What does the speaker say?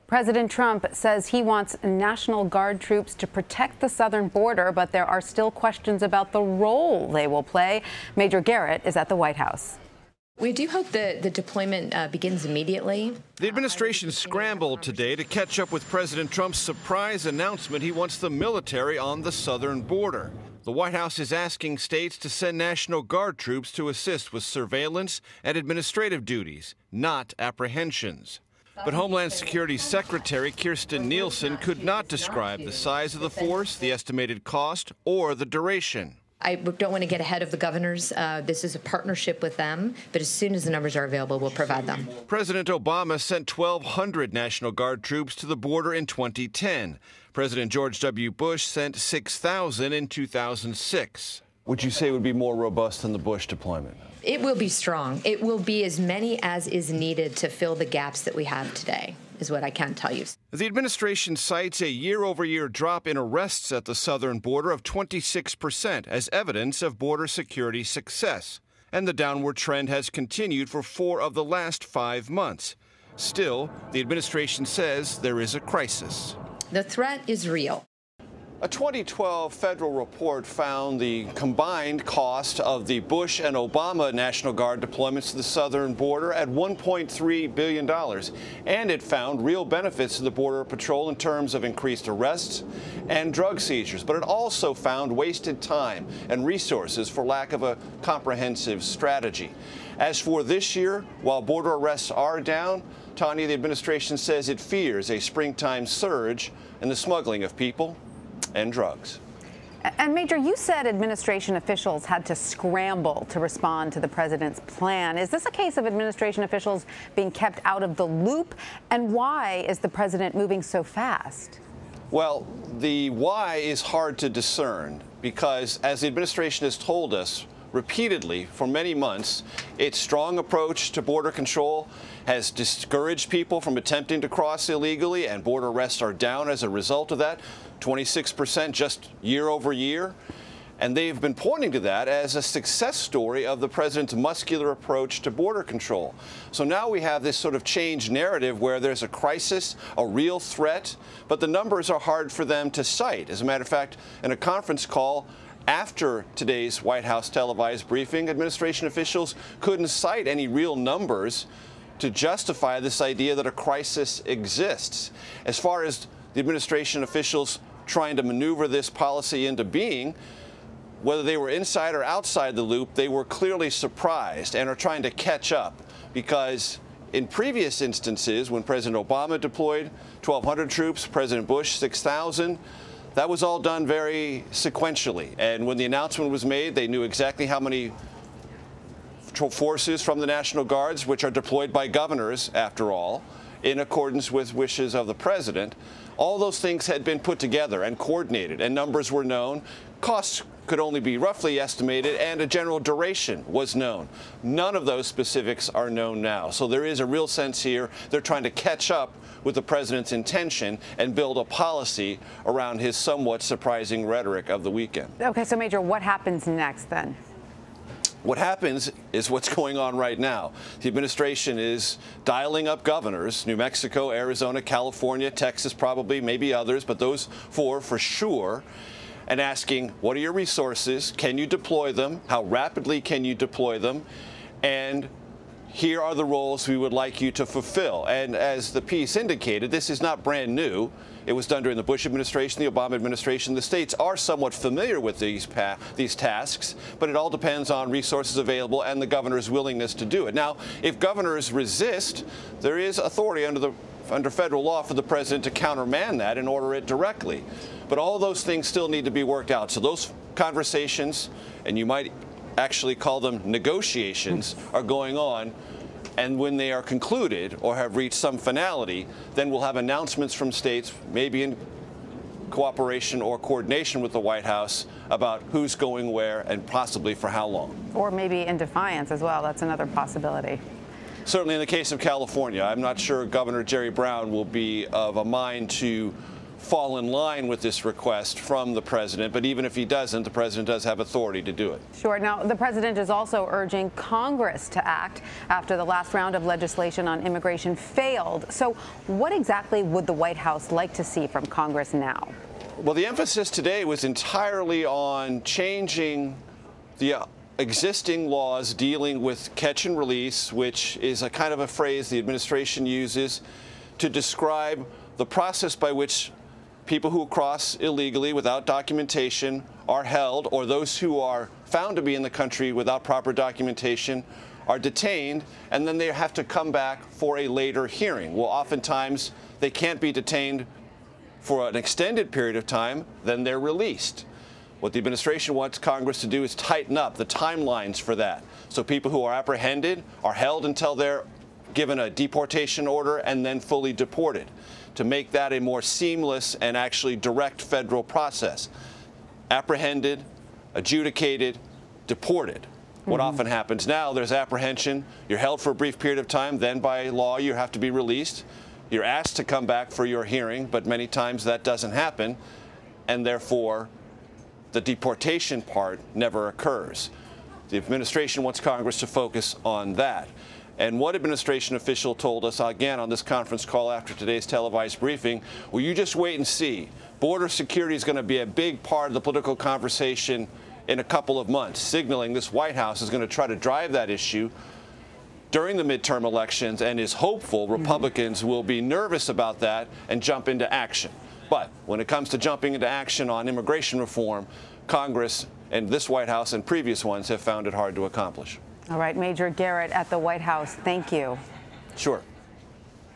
President Trump says he wants National Guard troops to protect the southern border, but there are still questions about the role they will play. Major Garrett is at the White House. We do hope that the deployment begins immediately. The administration scrambled today to catch up with President Trump's surprise announcement he wants the military on the southern border. The White House is asking states to send National Guard troops to assist with surveillance and administrative duties, not apprehensions. But Homeland Security Secretary Kirstjen Nielsen could not describe the size of the force, the estimated cost, or the duration. I don't want to get ahead of the governors. This is a partnership with them, but as soon as the numbers are available, we'll provide them. President Obama sent 1,200 National Guard troops to the border in 2010. President George W. Bush sent 6,000 in 2006. Would you say it would be more robust than the Bush deployment? It will be strong. It will be as many as is needed to fill the gaps that we have today, is what I can tell you. The administration cites a year-over-year drop in arrests at the southern border of 26% as evidence of border security success. And the downward trend has continued for 4 of the last 5 months. Still, the administration says there is a crisis. The threat is real. A 2012 federal report found the combined cost of the Bush and Obama National Guard deployments to the southern border at $1.3 billion. And it found real benefits to the Border Patrol in terms of increased arrests and drug seizures. But it also found wasted time and resources for lack of a comprehensive strategy. As for this year, while border arrests are down, Tanya, the administration says it fears a springtime surge in the smuggling of people and drugs. And Major, you said administration officials had to scramble to respond to the president's plan. Is this a case of administration officials being kept out of the loop? And why is the president moving so fast? Well, the why is hard to discern because, as the administration has told us repeatedly for many months, its strong approach to border control has discouraged people from attempting to cross illegally, and border arrests are down as a result of that, 26% just year over year. And they've been pointing to that as a success story of the president's muscular approach to border control. So now we have this sort of changed narrative where there's a crisis, a real threat, but the numbers are hard for them to cite. As a matter of fact, in a conference call after today's White House televised briefing, administration officials couldn't cite any real numbers to justify this idea that a crisis exists. As far as the administration officials trying to maneuver this policy into being, whether they were inside or outside the loop, they were clearly surprised and are trying to catch up, because in previous instances, when President Obama deployed 1,200 troops, President Bush 6,000, that was all done very sequentially. And when the announcement was made, they knew exactly how many forces from the National Guards, which are deployed by governors, after all, in accordance with wishes of the president. All those things had been put together and coordinated, and numbers were known. Costs could only be roughly estimated, and a general duration was known. None of those specifics are known now. So there is a real sense here they're trying to catch up with the president's intention and build a policy around his somewhat surprising rhetoric of the weekend. Okay, so Major, what happens next then? What happens is what's going on right now. The administration is dialing up governors, New Mexico, Arizona, California, Texas probably, maybe others, but those 4 for sure, and asking, what are your resources? Can you deploy them? How rapidly can you deploy them? And here are the roles we would like you to fulfill. And as the piece indicated, this is not brand new. It was done during the Bush administration, the Obama administration. The states are somewhat familiar with these tasks, but it all depends on resources available and the governor's willingness to do it. Now, if governors resist, there is authority under federal law for the president to countermand that and order it directly. But all those things still need to be worked out. So those conversations, and you might actually call them negotiations, are going on. And when they are concluded or have reached some finality, then we'll have announcements from states, maybe in cooperation or coordination with the White House, about who's going where and possibly for how long. Or maybe in defiance as well. That's another possibility. Certainly in the case of California, I'm not sure Governor Jerry Brown will be of a mind to fall in line with this request from the president. But even if he doesn't, the president does have authority to do it. Sure. Now, the president is also urging Congress to act after the last round of legislation on immigration failed. So what exactly would the White House like to see from Congress now? Well, the emphasis today was entirely on changing the existing laws dealing with catch and release, which is a kind of a phrase the administration uses to describe the process by which people who cross illegally without documentation are held, or those who are found to be in the country without proper documentation are detained, and then they have to come back for a later hearing. Well, oftentimes they can't be detained for an extended period of time, then they're released. What the administration wants Congress to do is tighten up the timelines for that. So people who are apprehended are held until they're given a deportation order and then fully deported, to make that a more seamless and actually direct federal process. Apprehended, adjudicated, deported. What often happens now, there's apprehension, you're held for a brief period of time, then by law you have to be released. You're asked to come back for your hearing, but many times that doesn't happen, and therefore the deportation part never occurs. The administration wants Congress to focus on that. And one administration official told us, again on this conference call after today's televised briefing, well, you just wait and see. Border security is going to be a big part of the political conversation in a couple of months, signaling this White House is going to try to drive that issue during the midterm elections, and is hopeful Republicans will be nervous about that and jump into action. But when it comes to jumping into action on immigration reform, Congress and this White House and previous ones have found it hard to accomplish. All right, Major Garrett at the White House, thank you. Sure.